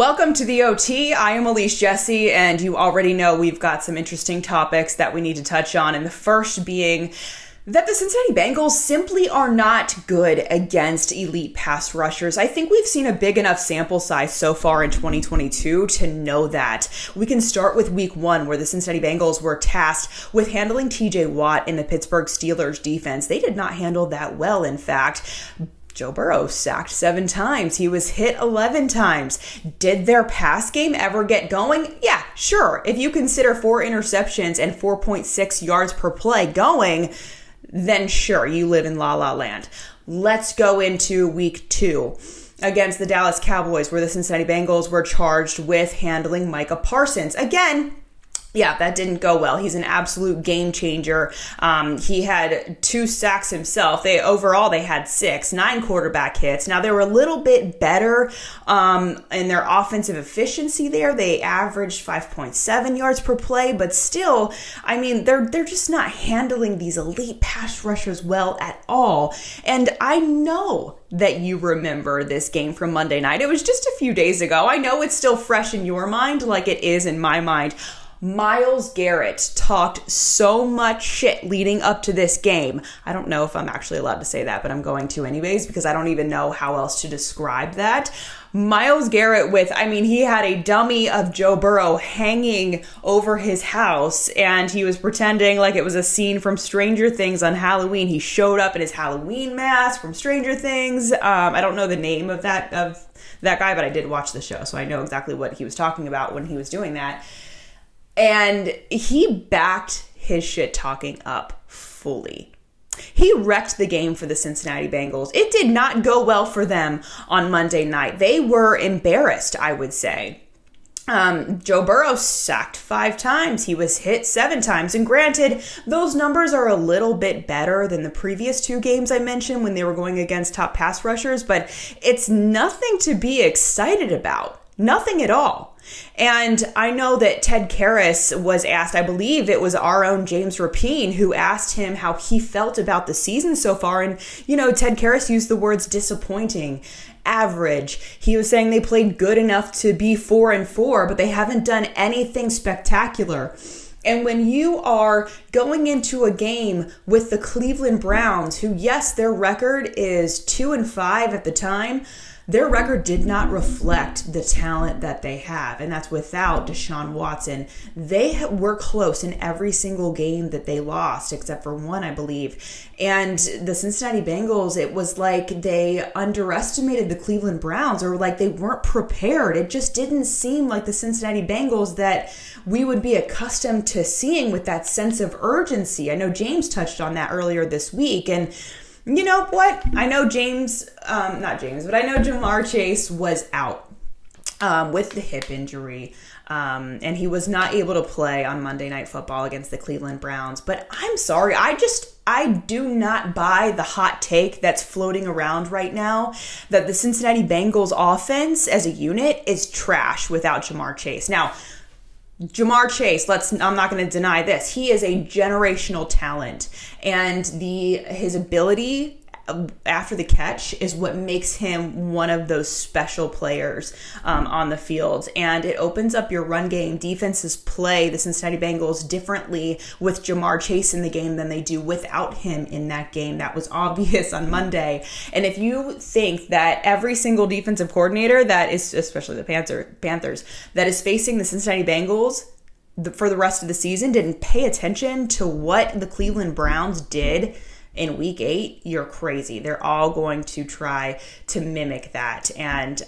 Welcome to the OT. I am Elise Jesse, and you already know we've got some interesting topics that we need to touch on. And the first being that the Cincinnati Bengals simply are not good against elite pass rushers. I think we've seen a big enough sample size so far in 2022 to know that. We can start with week 1, where the Cincinnati Bengals were tasked with handling TJ Watt in the Pittsburgh Steelers defense. They did not handle that well, in fact. Joe Burrow sacked 7 times. He was hit 11 times. Did their pass game ever get going? Yeah, sure. If you consider 4 interceptions and 4.6 yards per play going, then sure, you live in La La Land. Let's go into week 2 against the Dallas Cowboys, where the Cincinnati Bengals were charged with handling Micah Parsons. Again, yeah, that didn't go well. He's an absolute game changer. He had 2 sacks himself. They had 6, 9 quarterback hits. Now, they were a little bit better in their offensive efficiency there. They averaged 5.7 yards per play, but still, I mean, they're just not handling these elite pass rushers well at all. And I know that you remember this game from Monday night. It was just a few days ago. I know it's still fresh in your mind like it is in my mind. Myles Garrett talked so much shit leading up to this game. I don't know if I'm actually allowed to say that, but I'm going to anyways because I don't even know how else to describe that. Myles Garrett he had a dummy of Joe Burrow hanging over his house, and he was pretending like it was a scene from Stranger Things on Halloween. He showed up in his Halloween mask from Stranger Things. I don't know the name of that guy, but I did watch the show, so I know exactly what he was talking about when he was doing that. And he backed his shit talking up fully. He wrecked the game for the Cincinnati Bengals. It did not go well for them on Monday night. They were embarrassed, I would say. Joe Burrow sacked 5 times. He was hit 7 times. And granted, those numbers are a little bit better than the previous 2 games I mentioned when they were going against top pass rushers, but it's nothing to be excited about. Nothing at all. And I know that Ted Karras was asked, I believe it was our own James Rapine, who asked him how he felt about the season so far. And, Ted Karras used the words disappointing, average. He was saying they played good enough to be 4-4, but they haven't done anything spectacular. And when you are going into a game with the Cleveland Browns, who, yes, their record is 2-5 at the time, their record did not reflect the talent that they have, and that's without Deshaun Watson. They were close in every single game that they lost, except for 1, I believe. And the Cincinnati Bengals, it was like they underestimated the Cleveland Browns, or like they weren't prepared. It just didn't seem like the Cincinnati Bengals that we would be accustomed to seeing with that sense of urgency. I know James touched on that earlier this week, and you know what? I know I know Jamar Chase was out with the hip injury, and he was not able to play on Monday Night Football against the Cleveland Browns. But I'm sorry, I do not buy the hot take that's floating around right now that the Cincinnati Bengals offense as a unit is trash without Jamar Chase. Now, Jamar Chase, I'm not going to deny this. He is a generational talent, and his ability after the catch is what makes him one of those special players on the field. And it opens up your run game. Defenses play the Cincinnati Bengals differently with Jamar Chase in the game than they do without him in that game. That was obvious on Monday. And if you think that every single defensive coordinator that is, especially the Panthers, that is facing the Cincinnati Bengals for the rest of the season didn't pay attention to what the Cleveland Browns did in week 8, you're crazy. They're all going to try to mimic that. And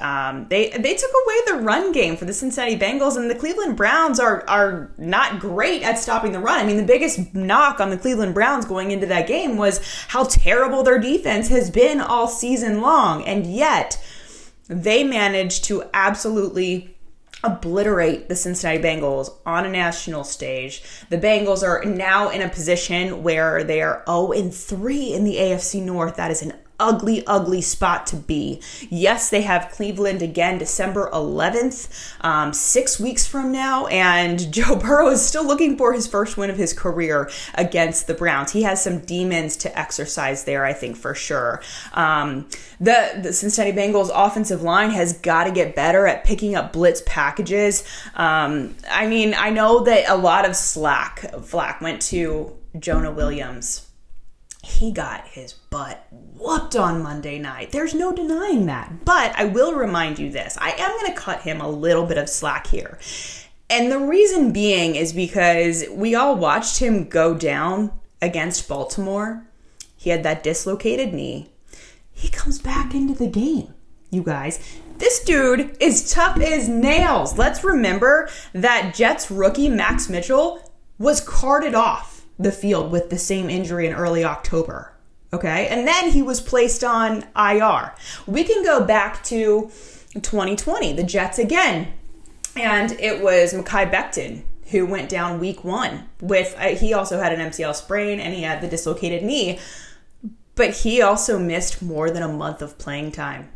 they took away the run game for the Cincinnati Bengals, and the Cleveland Browns are not great at stopping the run. I mean, the biggest knock on the Cleveland Browns going into that game was how terrible their defense has been all season long. And yet they managed to absolutely obliterate the Cincinnati Bengals on a national stage. The Bengals are now in a position where they are 0-3 in the AFC North. That is an ugly, ugly spot to be. Yes, they have Cleveland again December 11th, 6 weeks from now, and Joe Burrow is still looking for his first win of his career against the Browns. He has some demons to exercise there, I think, for sure. The Cincinnati Bengals offensive line has got to get better at picking up blitz packages. I mean, I know that a lot of flack went to Jonah Williams. He got his butt whooped on Monday night. There's no denying that. But I will remind you this. I am going to cut him a little bit of slack here. And the reason being is because we all watched him go down against Baltimore. He had that dislocated knee. He comes back into the game, you guys. This dude is tough as nails. Let's remember that Jets rookie Max Mitchell was carted off the field with the same injury in early October. Okay. And then he was placed on IR. We can go back to 2020, the Jets again. And it was Mekhi Becton who went down week 1 with, he also had an MCL sprain and he had the dislocated knee, but he also missed more than a month of playing time.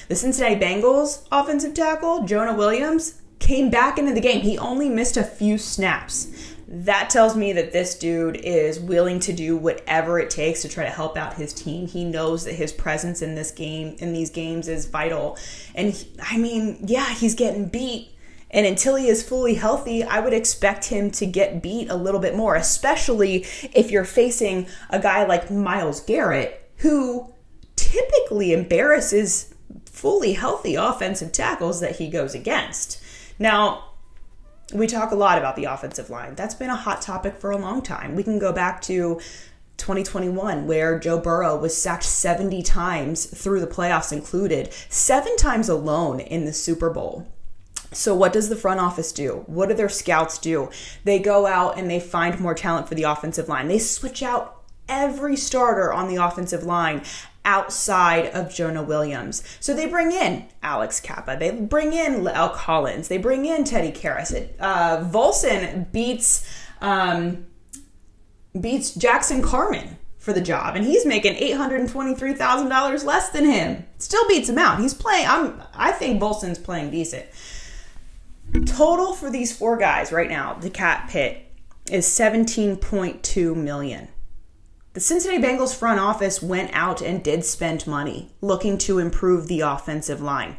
The Cincinnati Bengals offensive tackle, Jonah Williams, came back into the game. He only missed a few snaps. That tells me that this dude is willing to do whatever it takes to try to help out his team. He knows that his presence in this game, in these games, is vital. And he's getting beat. And until he is fully healthy, I would expect him to get beat a little bit more, especially if you're facing a guy like Myles Garrett, who typically embarrasses fully healthy offensive tackles that he goes against. Now, we talk a lot about the offensive line. That's been a hot topic for a long time. We can go back to 2021, where Joe Burrow was sacked 70 times through the playoffs included, 7 times alone in the Super Bowl. So what does the front office do? What do their scouts do? They go out and they find more talent for the offensive line. They switch out every starter on the offensive line outside of Jonah Williams. So they bring in Alex Kappa. They bring in La'el Collins. They bring in Teddy Karras. Volson beats Jackson Carman for the job, and he's making $823,000 less than him. Still beats him out. He's playing. I think Volson's playing decent. Total for these 4 guys right now, the cap hit, is $17.2 million. The Cincinnati Bengals front office went out and did spend money looking to improve the offensive line.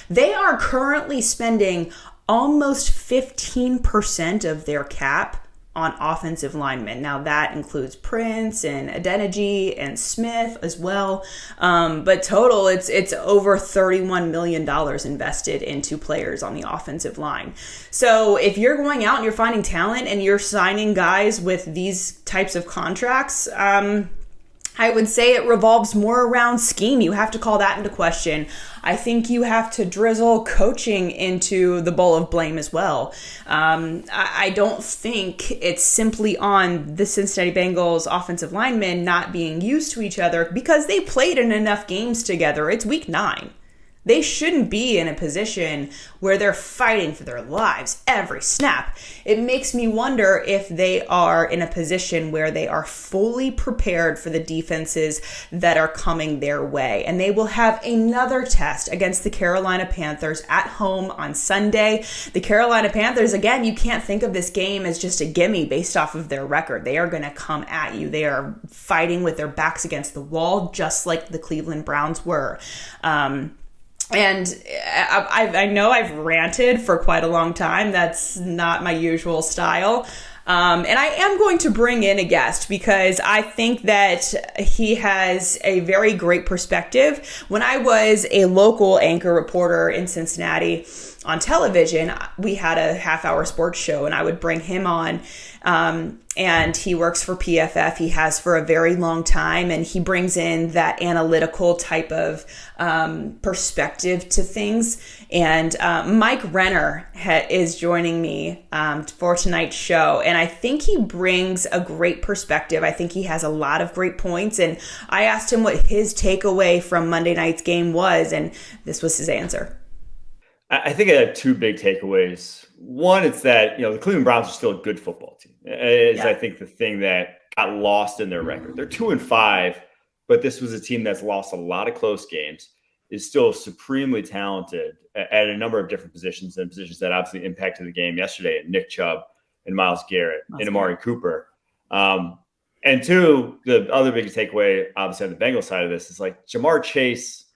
They are currently spending almost 15% of their cap on offensive linemen. Now that includes Prince and Adeniji and Smith as well. But total, it's over $31 million invested into players on the offensive line. So if you're going out and you're finding talent and you're signing guys with these types of contracts, I would say it revolves more around scheme. You have to call that into question. I think you have to drizzle coaching into the bowl of blame as well. I don't think it's simply on the Cincinnati Bengals offensive linemen not being used to each other, because they played in enough games together. It's week 9. They shouldn't be in a position where they're fighting for their lives every snap. It makes me wonder if they are in a position where they are fully prepared for the defenses that are coming their way. And they will have another test against the Carolina Panthers at home on Sunday. The Carolina Panthers, again, you can't think of this game as just a gimme based off of their record. They are going to come at you. They are fighting with their backs against the wall, just like the Cleveland Browns were. And I know I've ranted for quite a long time. That's not my usual style. And I am going to bring in a guest because I think that he has a very great perspective. When I was a local anchor reporter in Cincinnati on television, we had a half-hour sports show, and I would bring him on. And he works for PFF. He has for a very long time, and he brings in that analytical type of perspective to things. And Mike Renner is joining me for tonight's show, and I think he brings a great perspective. I think he has a lot of great points, and I asked him what his takeaway from Monday night's game was, and this was his answer. I think I have 2 big takeaways. One, it's that, the Cleveland Browns are still a good football team. I think the thing that got lost in their record. They're 2-5 but this was a team that's lost a lot of close games, is still supremely talented at a number of different positions and positions that obviously impacted the game yesterday, Nick Chubb and Myles Garrett and Amari Cooper. And two, the other big takeaway, obviously on the Bengals side of this, is like Jamar Chase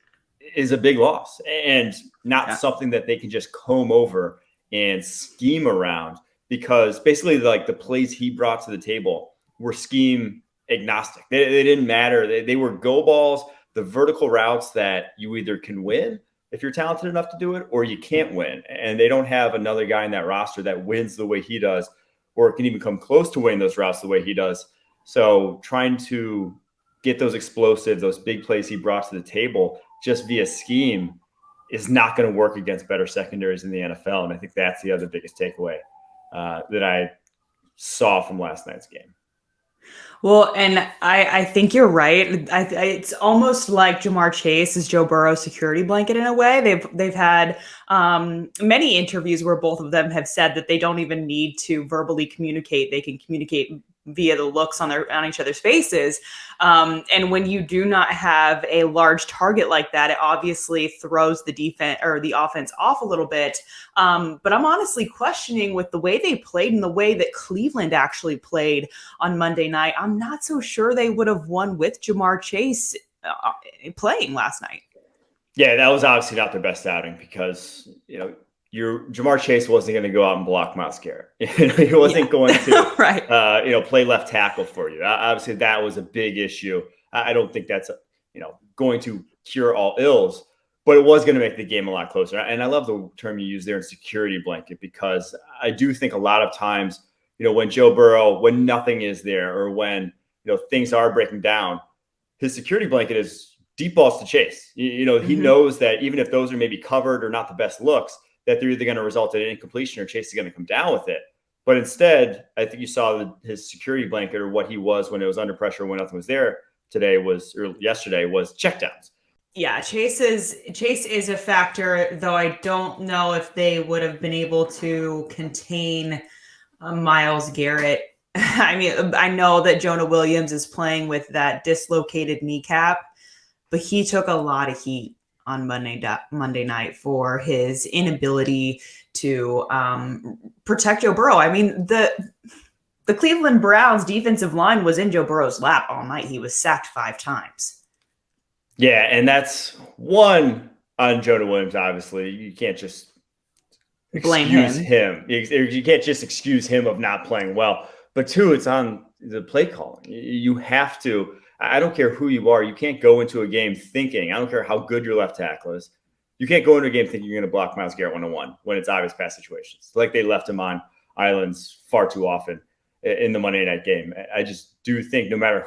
is a big loss and not something that they can just comb over and scheme around, because basically like the plays he brought to the table were scheme agnostic. They didn't matter. They were go balls, the vertical routes that you either can win if you're talented enough to do it, or you can't win. And they don't have another guy in that roster that wins the way he does, or can even come close to winning those routes the way he does. So trying to get those explosive, those big plays he brought to the table just via scheme is not going to work against better secondaries in the NFL. And I think that's the other biggest takeaway that I saw from last night's game. Well, and I think you're right. It's almost like Jamar Chase is Joe Burrow's security blanket in a way. They've had many interviews where both of them have said that they don't even need to verbally communicate. They can communicate via the looks on each other's faces. And when you do not have a large target like that, it obviously throws the defense or the offense off a little bit. But I'm honestly questioning, with the way they played and the way that Cleveland actually played on Monday night, I'm not so sure they would have won with Jamar Chase playing last night. Yeah, that was obviously not their best outing, because, Jamar Chase wasn't going to go out and block Myles Garrett. He wasn't going to, right. Play left tackle for you. Obviously, that was a big issue. I don't think that's, going to cure all ills, but it was going to make the game a lot closer. And I love the term you use there, in security blanket, because I do think a lot of times, when Joe Burrow, when nothing is there, or when, things are breaking down, his security blanket is deep balls to Chase. He knows that even if those are maybe covered or not the best looks, that they're either going to result in an incompletion or Chase is going to come down with it. But instead, I think you saw his security blanket, or what he was when it was under pressure, when nothing was there yesterday, was checkdowns. Yeah, Chase is a factor, though I don't know if they would have been able to contain Myles Garrett. I mean, I know that Jonah Williams is playing with that dislocated kneecap, but he took a lot of heat on Monday night for his inability to protect Joe Burrow. I mean, the Cleveland Browns defensive line was in Joe Burrow's lap all night. He was sacked 5 times. Yeah, and that's one on Jonah Williams. Obviously, you can't just excuse him. You can't just excuse him of not playing well. But two, it's on the play calling. You have to. I don't care who you are. You can't go into a game thinking, I don't care how good your left tackle is, you can't go into a game thinking you're going to block Myles Garrett 1-on-1 when it's obvious pass situations. Like they left him on islands far too often in the Monday night game. I just do think no matter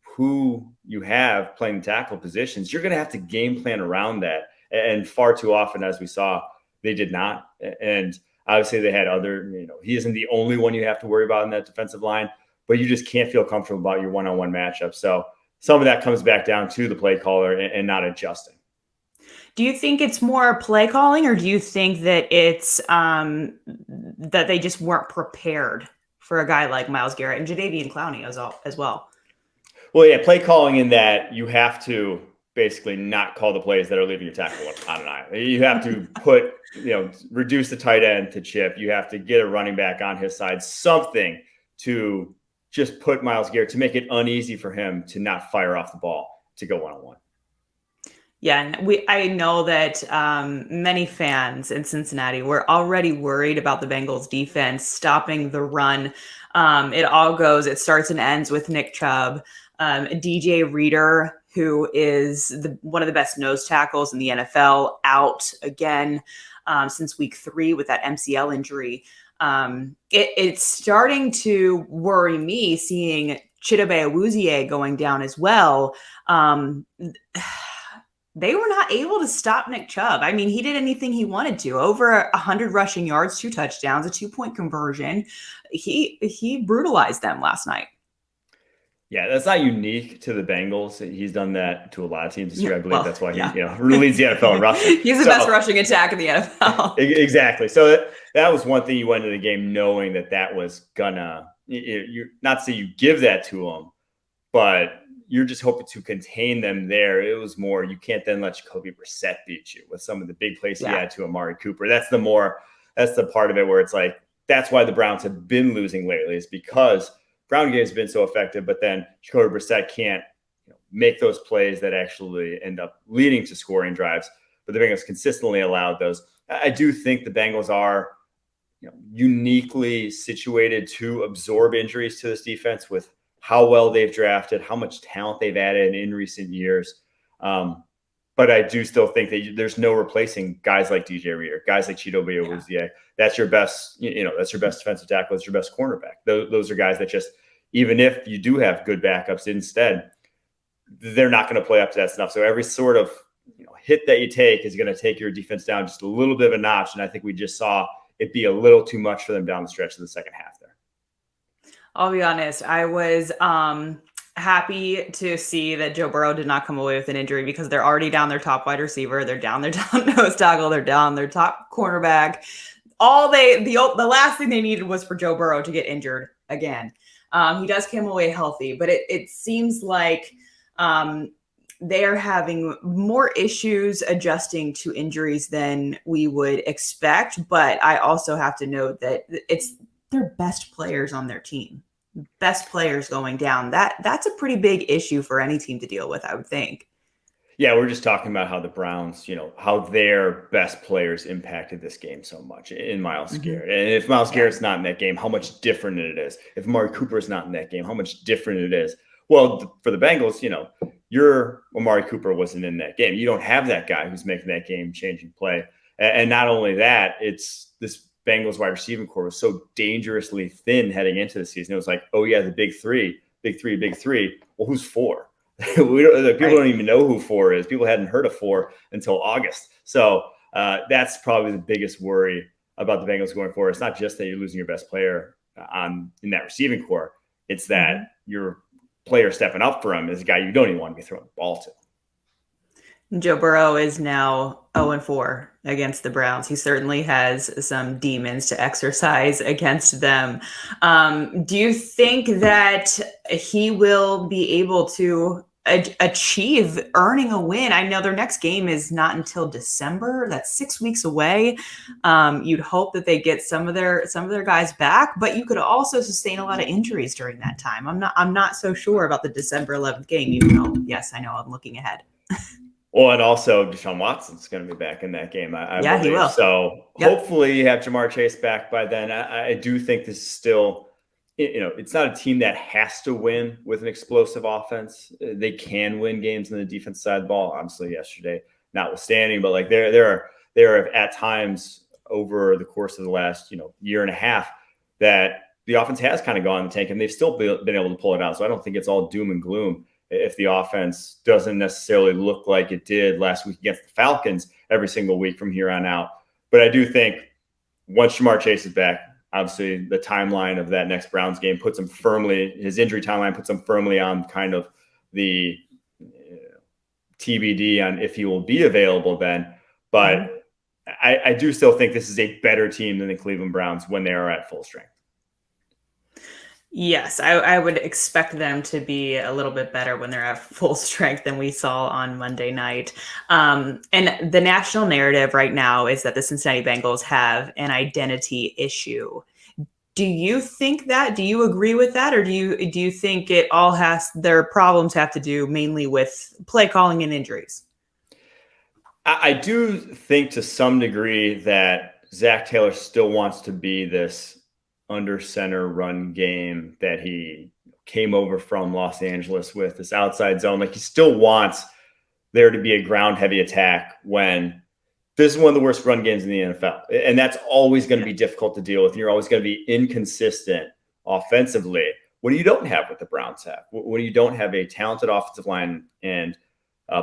who you have playing the tackle positions, you're going to have to game plan around that. And far too often, as we saw, they did not. And obviously they had other, he isn't the only one you have to worry about in that defensive line, but you just can't feel comfortable about your one-on-one matchup. So some of that comes back down to the play caller and not adjusting. Do you think it's more play calling, or do you think that it's that they just weren't prepared for a guy like Myles Garrett and Jadeveon Clowney as well? Well, yeah, play calling in that you have to basically not call the plays that are leaving your tackle on an island. You have to put, reduce the tight end to chip. You have to get a running back on his side, something to just put Myles Garrett, to make it uneasy for him to not fire off the ball to go one-on-one. Yeah, and I know that many fans in Cincinnati were already worried about the Bengals defense stopping the run. It starts and ends with Nick Chubb. DJ Reader, who is one of the best nose tackles in the NFL, out again since week 3 with that MCL injury. It's starting to worry me seeing Chidobe Awuzie going down as well. They were not able to stop Nick Chubb. I mean, he did anything he wanted to. Over 100 rushing yards, 2 touchdowns, a 2-point conversion. He brutalized them last night. Yeah, that's not unique to the Bengals. He's done that to a lot of teams this year. I believe that's why he leads the NFL in rushing. He's the best rushing attack in the NFL. Exactly. So that was one thing you went into the game knowing that was gonna, not say you give that to him, but you're just hoping to contain them there. It was more, you can't then let Jacoby Brissett beat you with some of the big plays he had to Amari Cooper. That's the part of it where it's like, that's why the Browns have been losing lately, is because ground game has been so effective, but then Jacoby Brissett can't make those plays that actually end up leading to scoring drives. But the Bengals consistently allowed those. I do think the Bengals are uniquely situated to absorb injuries to this defense with how well they've drafted, how much talent they've added in recent years. But I do still think that there's no replacing guys like DJ Reader, guys like Cheeto Biawuzie. That's your best, that's your best defensive tackle. That's your best cornerback. Those are guys that just, even if you do have good backups instead, they're not going to play up to that stuff. So every sort of hit that you take is going to take your defense down just a little bit of a notch. And I think we just saw it be a little too much for them down the stretch of the second half there. I'll be honest. I was happy to see that Joe Burrow did not come away with an injury, because they're already down their top wide receiver. They're down their top nose tackle. They're down their top cornerback. The last thing they needed was for Joe Burrow to get injured again. He does come away healthy, but it seems like they are having more issues adjusting to injuries than we would expect. But I also have to note that it's their best players on their team. Best players going down. That's a pretty big issue for any team to deal with, I would think. Yeah, we're just talking about how the Browns, how their best players impacted this game so much in Myles Garrett. And if Myles Garrett's not in that game, how much different it is. If Amari Cooper's not in that game, how much different it is. Well, for the Bengals, your Amari Cooper wasn't in that game. You don't have that guy who's making that game-changing play. And not only that, it's this Bengals wide receiving core was so dangerously thin heading into the season. It was like, oh yeah, the big three. Well, who's four? People don't even know who four is. People hadn't heard of four until August. So that's probably the biggest worry about the Bengals going forward. It's not just that you're losing your best player in that receiving core. It's that your player stepping up for him is a guy you don't even want to be throwing the ball to. Joe Burrow is now 0-4 against the Browns. He certainly has some demons to exercise against them. Do you think that he will be able to achieve earning a win? I know their next game is not until December. That's 6 weeks away. You'd hope that they get some of their guys back, but you could also sustain a lot of injuries during that time. I'm not so sure about the December 11th game, even though, yes, I know I'm looking ahead. Well, and also Deshaun Watson's going to be back in that game. I believe. He will. So hopefully you have Jamar Chase back by then. I do think this is still, it's not a team that has to win with an explosive offense. They can win games on the defense side of the ball. Obviously yesterday, notwithstanding, but like there are at times over the course of the last, year and a half that the offense has kind of gone in the tank, and they've still been able to pull it out. So I don't think it's all doom and gloom if the offense doesn't necessarily look like it did last week against the Falcons every single week from here on out. But I do think once Jamar Chase is back, obviously the timeline of that next Browns game puts him firmly, his injury timeline puts him firmly on kind of the TBD on if he will be available then. But I do still think this is a better team than the Cleveland Browns when they are at full strength. Yes, I would expect them to be a little bit better when they're at full strength than we saw on Monday night. And the national narrative right now is that the Cincinnati Bengals have an identity issue. Do you think that? Do you agree with that? Or do you think it all their problems have to do mainly with play calling and injuries? I do think to some degree that Zach Taylor still wants to be this under center run game that he came over from Los Angeles with, this outside zone. Like, he still wants there to be a ground heavy attack when this is one of the worst run games in the NFL. And that's always going to be difficult to deal with. You're always going to be inconsistent offensively. What you don't have with the Browns have, when you don't have a talented offensive line and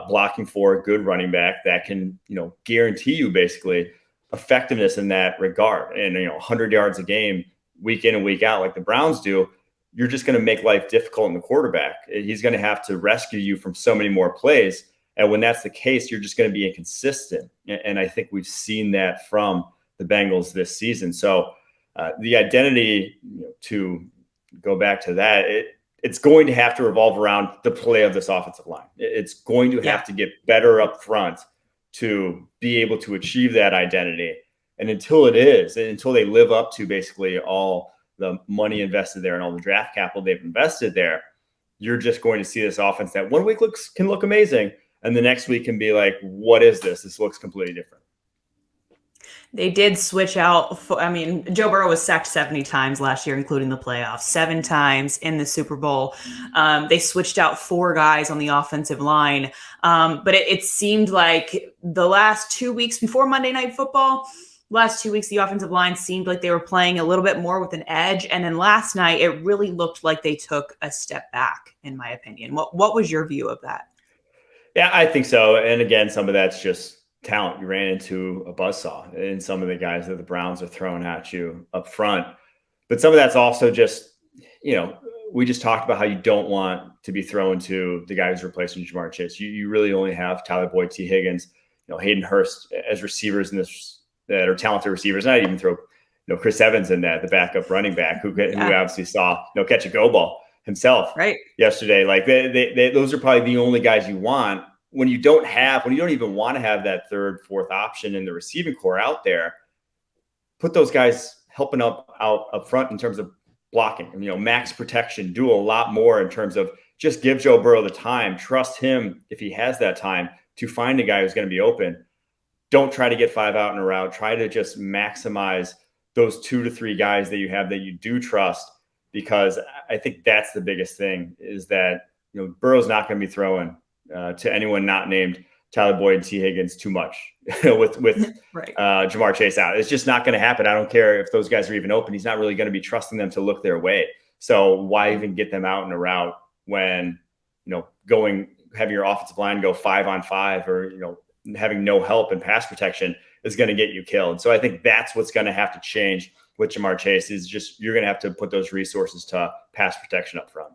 blocking for a good running back that can, guarantee you basically effectiveness in that regard. And, 100 yards a game, week in and week out, like the Browns do, you're just going to make life difficult in the quarterback. He's going to have to rescue you from so many more plays. And when that's the case, you're just going to be inconsistent. And I think we've seen that from the Bengals this season. So the identity, to go back to that, it's going to have to revolve around the play of this offensive line. It's going to have to get better up front to be able to achieve that identity. And until they live up to basically all the money invested there and all the draft capital they've invested there, you're just going to see this offense that one week can look amazing, and the next week can be like, what is this? This looks completely different. They did switch out. I mean, Joe Burrow was sacked 70 times last year, including the playoffs, 7 times in the Super Bowl. They switched out 4 guys on the offensive line. But it seemed like the last 2 weeks before Monday Night Football, last 2 weeks, the offensive line seemed like they were playing a little bit more with an edge. And then last night, it really looked like they took a step back, in my opinion. What was your view of that? Yeah, I think so. And again, some of that's just talent. You ran into a buzzsaw in some of the guys that the Browns are throwing at you up front. But some of that's also just, we just talked about how you don't want to be thrown to the guy who's replacing Jamar Chase. You really only have Tyler Boyd, T. Higgins, Hayden Hurst as receivers in this that are talented receivers. And I'd even throw, Chris Evans in that, the backup running back who obviously saw catch a go ball himself yesterday. Like those are probably the only guys you want. When you don't even want to have that third, fourth option in the receiving core out there, put those guys helping out up front in terms of blocking, max protection, do a lot more in terms of just give Joe Burrow the time, trust him if he has that time to find a guy who's going to be open. Don't try to get 5 out in a route. Try to just maximize those 2 to 3 guys that you have that you do trust, because I think that's the biggest thing is that, Burrow's not going to be throwing to anyone not named Tyler Boyd and T. Higgins too much with Jamar Chase out. It's just not going to happen. I don't care if those guys are even open. He's not really going to be trusting them to look their way. So why even get them out in a route when, having your offensive line go 5-on-5 or, having no help in pass protection is going to get you killed. So I think that's what's going to have to change with Jamar Chase is just you're going to have to put those resources to pass protection up front.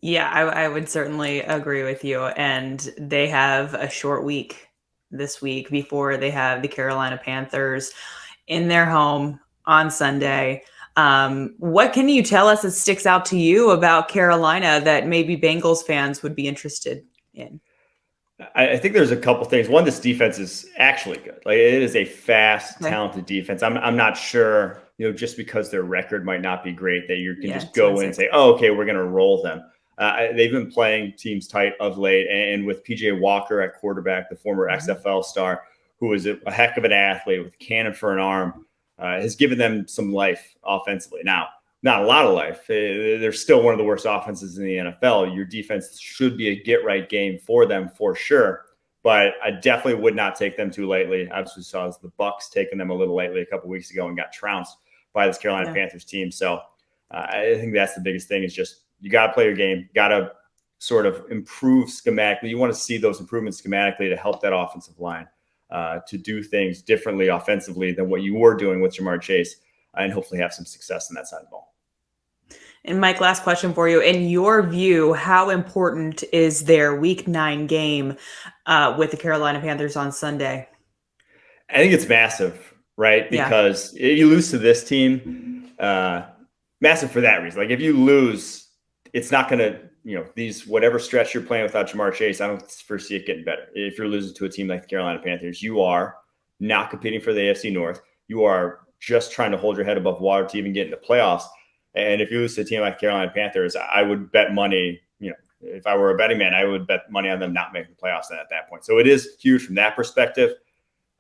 Yeah, I would certainly agree with you. And they have a short week this week before they have the Carolina Panthers in their home on Sunday. What can you tell us that sticks out to you about Carolina that maybe Bengals fans would be interested in? I think there's a couple things. One, this defense is actually good. Like it is a fast, talented defense. I'm not sure, just because their record might not be great that you can just go in and say, oh, okay, we're going to roll them. They've been playing teams tight of late, and with PJ Walker at quarterback, the former XFL star, who is a heck of an athlete with a cannon for an arm, has given them some life offensively. Now, not a lot of life. They're still one of the worst offenses in the NFL. Your defense should be a get-right game for them for sure, but I definitely would not take them too lightly. I obviously saw the Bucs taking them a little lightly a couple weeks ago and got trounced by this Carolina Panthers team. So I think that's the biggest thing is just you got to play your game, got to sort of improve schematically. You want to see those improvements schematically to help that offensive line to do things differently offensively than what you were doing with Jamar Chase and hopefully have some success in that side of the ball. And Mike, last question for you. In your view, how important is their Week 9 game with the Carolina Panthers on Sunday? I think it's massive, right? Because you lose to this team, massive for that reason. Like if you lose, it's not going to, these whatever stretch you're playing without Jamar Chase, I don't foresee it getting better. If you're losing to a team like the Carolina Panthers, you are not competing for the AFC North. You are just trying to hold your head above water to even get into playoffs. And if you lose to a team like Carolina Panthers, I would bet money, if I were a betting man, I would bet money on them not making the playoffs at that point. So it is huge from that perspective.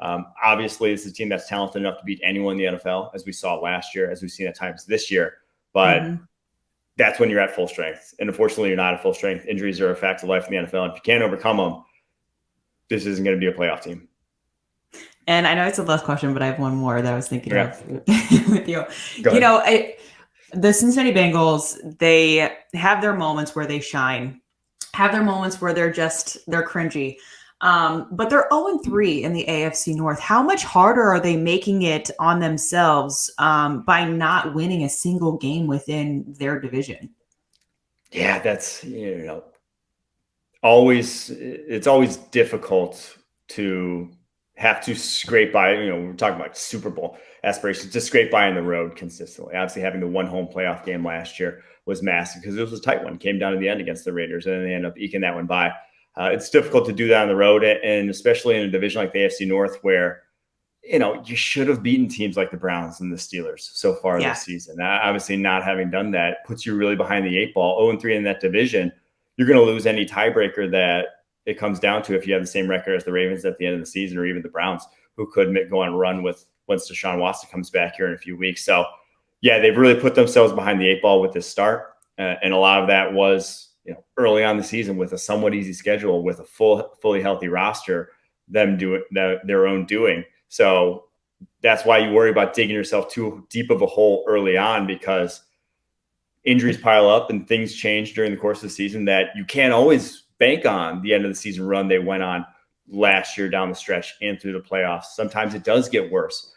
Obviously, it's a team that's talented enough to beat anyone in the NFL, as we saw last year, as we've seen at times this year. But that's when you're at full strength. And unfortunately, you're not at full strength. Injuries are a fact of life in the NFL. And if you can't overcome them, this isn't going to be a playoff team. And I know it's the last question, but I have one more that I was thinking of with you. The Cincinnati Bengals, they have their moments where they shine, have their moments where they're cringy. But they're 0-3 in the AFC North. How much harder are they making it on themselves by not winning a single game within their division? Yeah, that's, it's always difficult to have to scrape by, we're talking about Super Bowl aspirations, to scrape by on the road consistently. Obviously, having the one home playoff game last year was massive because it was a tight one. Came down to the end against the Raiders, and then they ended up eking that one by. It's difficult to do that on the road, and especially in a division like the AFC North where, you should have beaten teams like the Browns and the Steelers so far this season. Obviously, not having done that puts you really behind the eight ball. 0-3 in that division, you're going to lose any tiebreaker that it comes down to if you have the same record as the Ravens at the end of the season, or even the Browns, who could go on a run once Deshaun Watson comes back here in a few weeks. So, yeah, they've really put themselves behind the eight ball with this start. And a lot of that was, early on the season with a somewhat easy schedule, with a fully healthy roster, them do it their own doing. So that's why you worry about digging yourself too deep of a hole early on, because injuries pile up and things change during the course of the season that you can't always bank on the end of the season run they went on last year down the stretch and through the playoffs. Sometimes it does get worse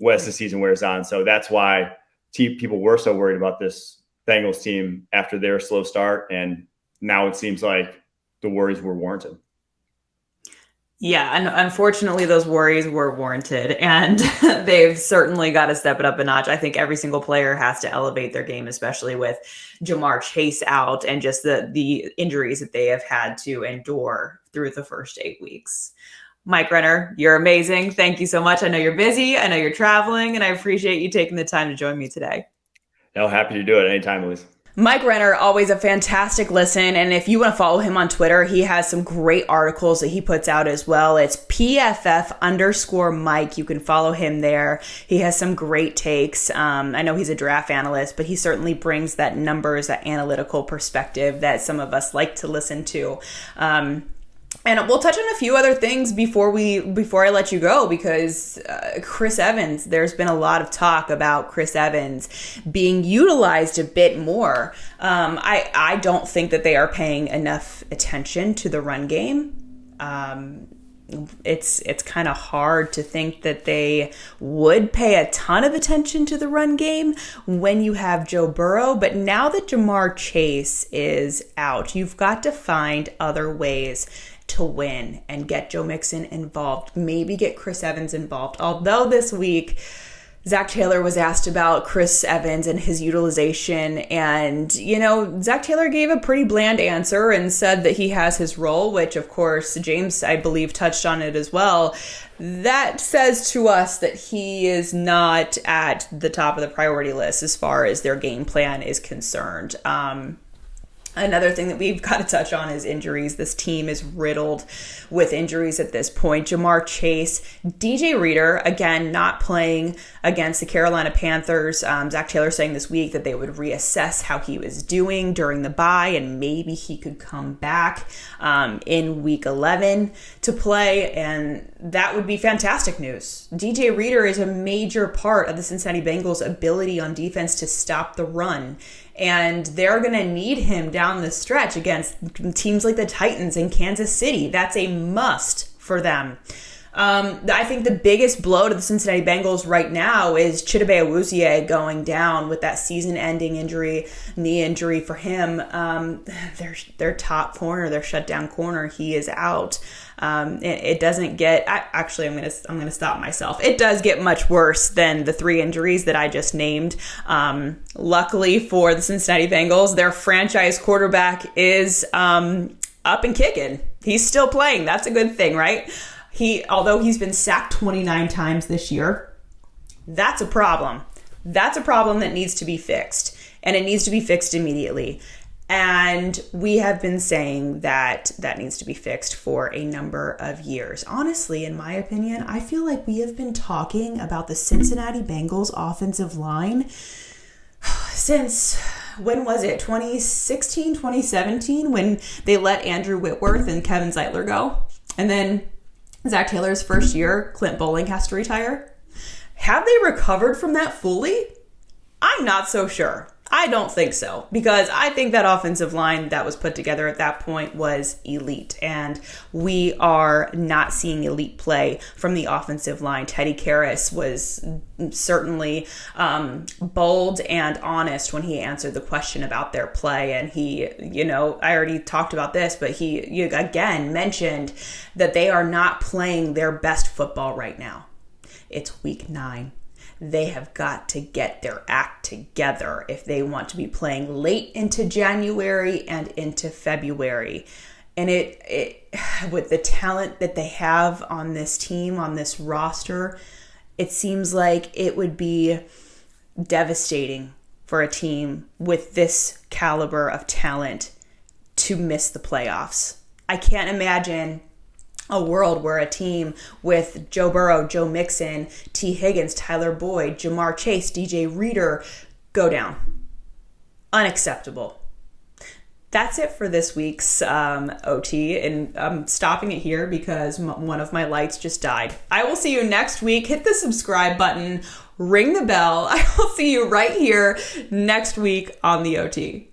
as the season wears on. So that's why people were so worried about this Bengals team after their slow start. And now it seems like the worries were warranted. Yeah, and unfortunately, those worries were warranted, and they've certainly got to step it up a notch. I think every single player has to elevate their game, especially with Jamar Chase out and just the injuries that they have had to endure through the first 8 weeks. Mike Renner, you're amazing. Thank you so much. I know you're busy. I know you're traveling, and I appreciate you taking the time to join me today. No, happy to do it anytime, Elise. Mike Renner, always a fantastic listen. And if you want to follow him on Twitter, he has some great articles that he puts out as well. It's PFF_Mike. You can follow him there. He has some great takes. I know he's a draft analyst, but he certainly brings that numbers, that analytical perspective that some of us like to listen to. And we'll touch on a few other things before I let you go, because Chris Evans, there's been a lot of talk about Chris Evans being utilized a bit more. I don't think that they are paying enough attention to the run game. It's kind of hard to think that they would pay a ton of attention to the run game when you have Joe Burrow. But now that Jamar Chase is out, you've got to find other ways to win and get Joe Mixon involved, maybe get Chris Evans involved. Although this week, Zach Taylor was asked about Chris Evans and his utilization, and, Zach Taylor gave a pretty bland answer and said that he has his role, which, of course, James, I believe, touched on it as well. That says to us that he is not at the top of the priority list as far as their game plan is concerned. Another thing that we've got to touch on is injuries. This team is riddled with injuries at this point. Jamar Chase, DJ Reader, again, not playing against the Carolina Panthers. Zach Taylor saying this week that they would reassess how he was doing during the bye, and maybe he could come back in week 11 to play, and that would be fantastic news. DJ Reader is a major part of the Cincinnati Bengals' ability on defense to stop the run. And they're going to need him down the stretch against teams like the Titans and Kansas City. That's a must for them. I think the biggest blow to the Cincinnati Bengals right now is Chidobe Awuzie going down with that season-ending knee injury for him. Their top corner, their shutdown corner, he is out. It doesn't get. I'm gonna stop myself. It does get much worse than the 3 injuries that I just named. Luckily for the Cincinnati Bengals, their franchise quarterback is up and kicking. He's still playing. That's a good thing, right? Although he's been sacked 29 times this year, that's a problem. That's a problem that needs to be fixed, and it needs to be fixed immediately. And we have been saying that needs to be fixed for a number of years. Honestly, in my opinion, I feel like we have been talking about the Cincinnati Bengals offensive line since, when was it? 2016, 2017, when they let Andrew Whitworth and Kevin Zeitler go. And then Zach Taylor's first year, Clint Bowling has to retire. Have they recovered from that fully? I'm not so sure. I don't think so, because I think that offensive line that was put together at that point was elite, and we are not seeing elite play from the offensive line. Teddy Karras was certainly bold and honest when he answered the question about their play, and he, I already talked about this, but he again mentioned that they are not playing their best football right now. It's week 9. They have got to get their act together if they want to be playing late into January and into February. And it with the talent that they have on this team, on this roster, it seems like it would be devastating for a team with this caliber of talent to miss the playoffs. I can't imagine a world where a team with Joe Burrow, Joe Mixon, T. Higgins, Tyler Boyd, Jamar Chase, DJ Reader go down. Unacceptable. That's it for this week's OT, and I'm stopping it here because one of my lights just died. I will see you next week. Hit the subscribe button, ring the bell. I will see you right here next week on the OT.